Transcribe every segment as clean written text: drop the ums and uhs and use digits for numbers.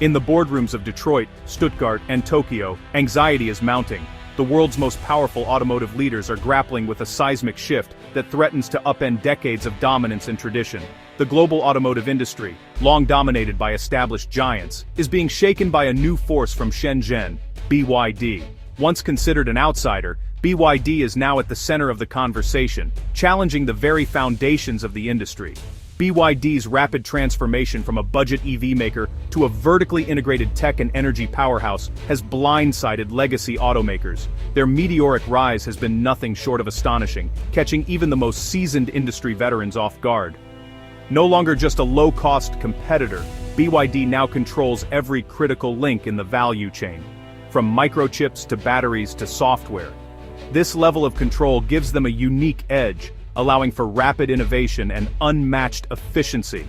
In the boardrooms of Detroit, Stuttgart, and Tokyo, anxiety is mounting. The world's most powerful automotive leaders are grappling with a seismic shift that threatens to upend decades of dominance and tradition. The global automotive industry, long dominated by established giants, is being shaken by a new force from Shenzhen, BYD. Once considered an outsider, BYD is now at the center of the conversation, challenging the very foundations of the industry. BYD's rapid transformation from a budget EV maker to a vertically integrated tech and energy powerhouse has blindsided legacy automakers. Their meteoric rise has been nothing short of astonishing, catching even the most seasoned industry veterans off guard. No longer just a low-cost competitor, BYD now controls every critical link in the value chain. From microchips to batteries to software. This level of control gives them a unique edge, allowing for rapid innovation and unmatched efficiency.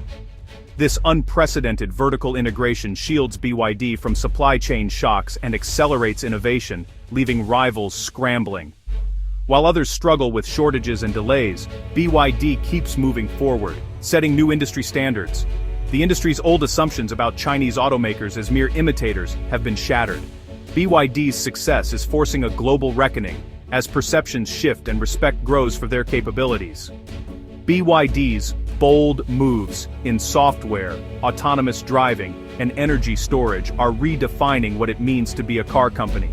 This unprecedented vertical integration shields BYD from supply chain shocks and accelerates innovation, leaving rivals scrambling. While others struggle with shortages and delays, BYD keeps moving forward, setting new industry standards. The industry's old assumptions about Chinese automakers as mere imitators have been shattered. BYD's success is forcing a global reckoning, as perceptions shift and respect grows for their capabilities. BYD's bold moves in software, autonomous driving, and energy storage are redefining what it means to be a car company.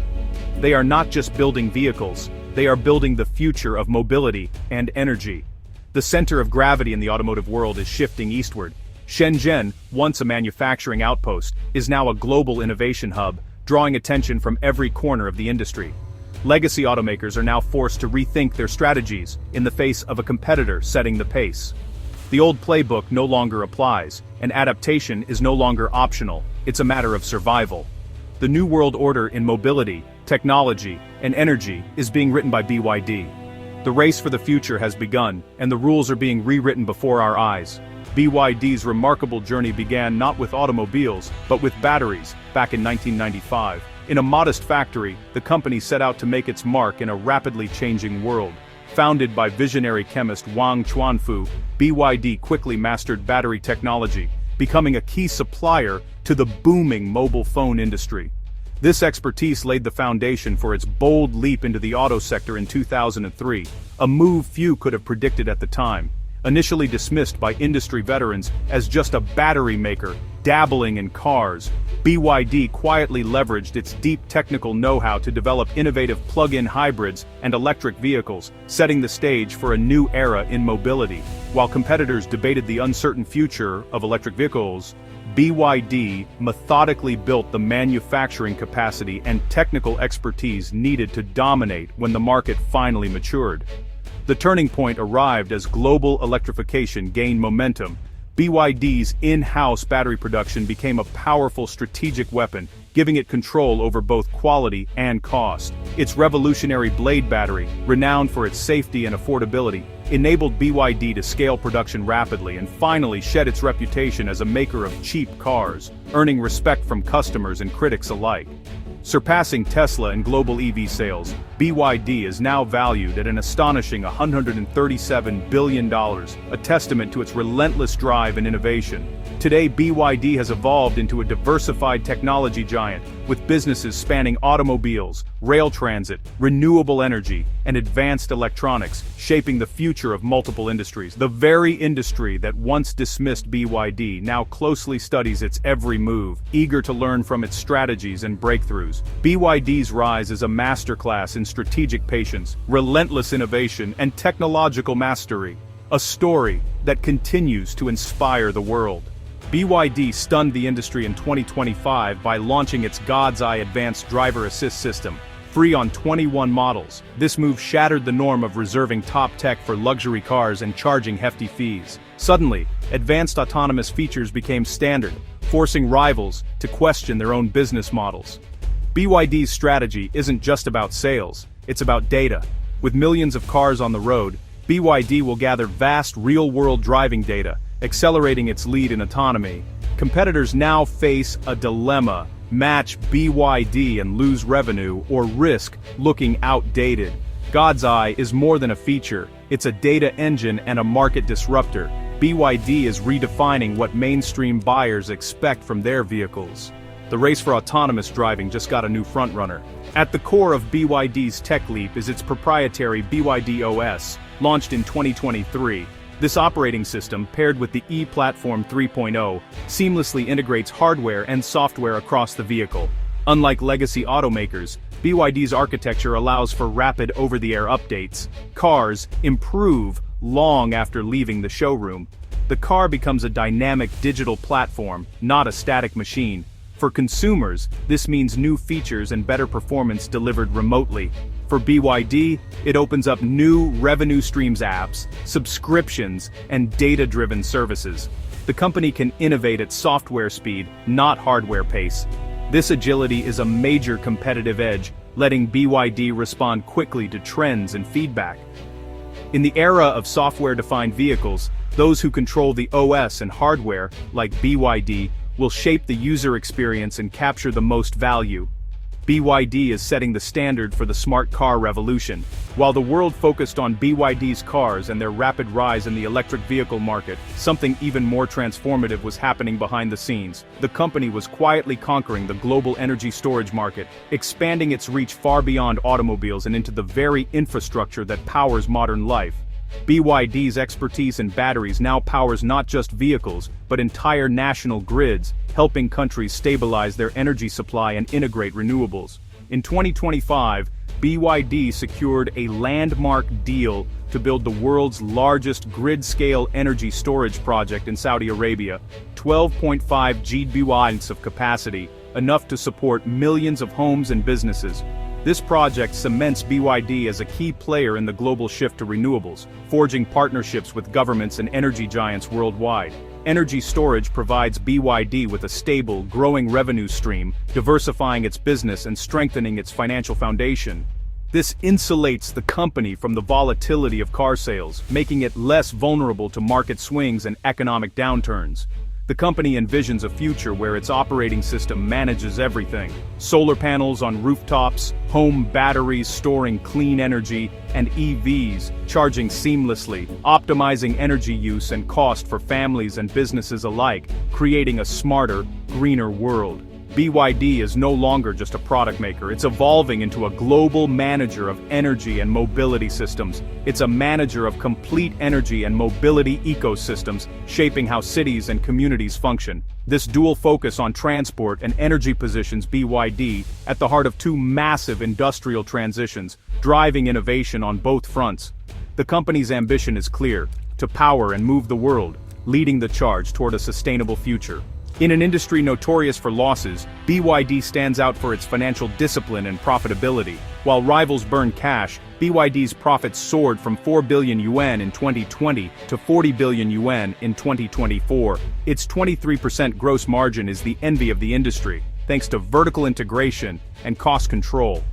They are not just building vehicles, they are building the future of mobility and energy. The center of gravity in the automotive world is shifting eastward. Shenzhen, once a manufacturing outpost, is now a global innovation hub, drawing attention from every corner of the industry. Legacy automakers are now forced to rethink their strategies in the face of a competitor setting the pace. The old playbook no longer applies, and adaptation is no longer optional, it's a matter of survival. The new world order in mobility, technology, and energy is being written by BYD. The race for the future has begun, and the rules are being rewritten before our eyes. BYD's remarkable journey began not with automobiles, but with batteries, back in 1995. In a modest factory, the company set out to make its mark in a rapidly changing world. Founded by visionary chemist Wang Chuanfu, BYD quickly mastered battery technology, becoming a key supplier to the booming mobile phone industry. This expertise laid the foundation for its bold leap into the auto sector in 2003, a move few could have predicted at the time. Initially dismissed by industry veterans as just a battery maker dabbling in cars, BYD quietly leveraged its deep technical know-how to develop innovative plug-in hybrids and electric vehicles, setting the stage for a new era in mobility. While competitors debated the uncertain future of electric vehicles, BYD methodically built the manufacturing capacity and technical expertise needed to dominate when the market finally matured. The turning point arrived as global electrification gained momentum. BYD's in-house battery production became a powerful strategic weapon, giving it control over both quality and cost. Its revolutionary Blade battery, renowned for its safety and affordability, enabled BYD to scale production rapidly and finally shed its reputation as a maker of cheap cars, earning respect from customers and critics alike. Surpassing Tesla in global EV sales, BYD is now valued at an astonishing $137 billion, a testament to its relentless drive and innovation. Today, BYD has evolved into a diversified technology giant, with businesses spanning automobiles, rail transit, renewable energy, and advanced electronics, shaping the future of multiple industries. The very industry that once dismissed BYD now closely studies its every move, eager to learn from its strategies and breakthroughs. BYD's rise is a masterclass in strategic patience, relentless innovation, and technological mastery. A story that continues to inspire the world. BYD stunned the industry in 2025 by launching its God's Eye advanced driver assist system, free on 21 models. This move shattered the norm of reserving top tech for luxury cars and charging hefty fees. Suddenly, advanced autonomous features became standard, forcing rivals to question their own business models. BYD's strategy isn't just about sales, it's about data. With millions of cars on the road, BYD will gather vast real-world driving data, accelerating its lead in autonomy. Competitors now face a dilemma: match BYD and lose revenue, or risk looking outdated. God's Eye is more than a feature, it's a data engine and a market disruptor. BYD is redefining what mainstream buyers expect from their vehicles. The race for autonomous driving just got a new frontrunner. At the core of BYD's tech leap is its proprietary BYD OS, launched in 2023. This operating system, paired with the E-Platform 3.0, seamlessly integrates hardware and software across the vehicle. Unlike legacy automakers, BYD's architecture allows for rapid over-the-air updates. Cars improve long after leaving the showroom. The car becomes a dynamic digital platform, not a static machine. For consumers, this means new features and better performance delivered remotely. For BYD, it opens up new revenue streams, apps, subscriptions, and data-driven services. The company can innovate at software speed, not hardware pace. This agility is a major competitive edge, letting BYD respond quickly to trends and feedback. In the era of software-defined vehicles, those who control the OS and hardware, like BYD, will shape the user experience and capture the most value. BYD is setting the standard for the smart car revolution. While the world focused on BYD's cars and their rapid rise in the electric vehicle market, something even more transformative was happening behind the scenes. The company was quietly conquering the global energy storage market, expanding its reach far beyond automobiles and into the very infrastructure that powers modern life. BYD's expertise in batteries now powers not just vehicles, but entire national grids, helping countries stabilize their energy supply and integrate renewables. In 2025, BYD secured a landmark deal to build the world's largest grid-scale energy storage project in Saudi Arabia, 12.5 GW of capacity, enough to support millions of homes and businesses. This project cements BYD as a key player in the global shift to renewables, forging partnerships with governments and energy giants worldwide. Energy storage provides BYD with a stable, growing revenue stream, diversifying its business and strengthening its financial foundation. This insulates the company from the volatility of car sales, making it less vulnerable to market swings and economic downturns. The company envisions a future where its operating system manages everything: solar panels on rooftops, home batteries storing clean energy, and EVs charging seamlessly, optimizing energy use and cost for families and businesses alike, creating a smarter, greener world. BYD is no longer just a product maker, it's evolving into a global manager of energy and mobility systems. It's a manager of complete energy and mobility ecosystems, shaping how cities and communities function. This dual focus on transport and energy positions BYD at the heart of two massive industrial transitions, driving innovation on both fronts. The company's ambition is clear: to power and move the world, leading the charge toward a sustainable future. In an industry notorious for losses, BYD stands out for its financial discipline and profitability. While rivals burn cash, BYD's profits soared from 4 billion yuan in 2020 to 40 billion yuan in 2024. Its 23% gross margin is the envy of the industry, thanks to vertical integration and cost control.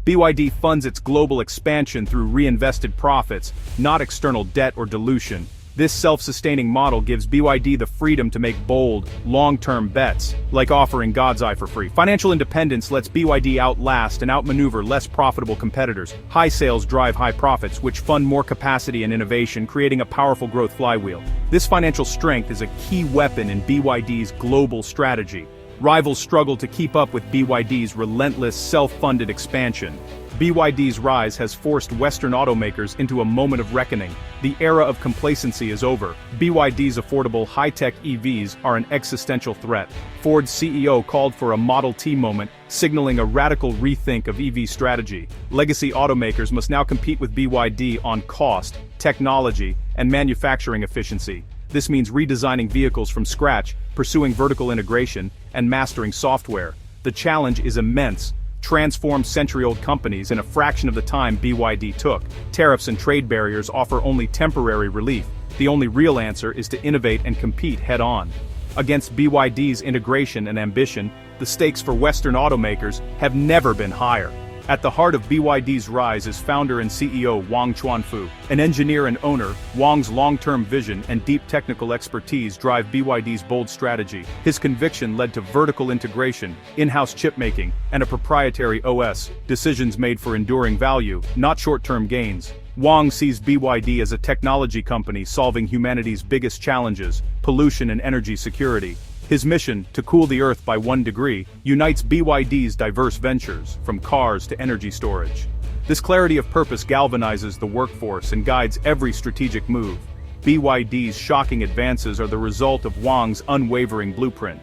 BYD funds its global expansion through reinvested profits, not external debt or dilution. This self-sustaining model gives BYD the freedom to make bold, long-term bets, like offering God's Eye for free. Financial independence lets BYD outlast and outmaneuver less profitable competitors. High sales drive high profits, which fund more capacity and innovation, creating a powerful growth flywheel. This financial strength is a key weapon in BYD's global strategy. Rivals struggle to keep up with BYD's relentless, self-funded expansion. BYD's rise has forced Western automakers into a moment of reckoning. The era of complacency is over. BYD's affordable high-tech EVs are an existential threat. Ford's CEO called for a Model T moment, signaling a radical rethink of EV strategy. Legacy automakers must now compete with BYD on cost, technology, and manufacturing efficiency. This means redesigning vehicles from scratch, pursuing vertical integration, and mastering software. The challenge is immense. Transform century-old companies in a fraction of the time BYD took. Tariffs and trade barriers offer only temporary relief. The only real answer is to innovate and compete head-on. Against BYD's integration and ambition, the stakes for Western automakers have never been higher. At the heart of BYD's rise is founder and CEO Wang Chuanfu. An engineer and owner, Wang's long-term vision and deep technical expertise drive BYD's bold strategy. His conviction led to vertical integration, in-house chipmaking, and a proprietary OS, decisions made for enduring value, not short-term gains. Wang sees BYD as a technology company solving humanity's biggest challenges: pollution and energy security. His mission, to cool the Earth by 1 degree, unites BYD's diverse ventures, from cars to energy storage. This clarity of purpose galvanizes the workforce and guides every strategic move. BYD's shocking advances are the result of Wang's unwavering blueprint.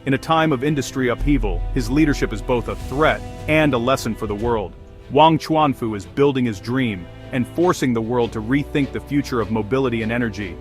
In a time of industry upheaval, his leadership is both a threat and a lesson for the world. Wang Chuanfu is building his dream and forcing the world to rethink the future of mobility and energy.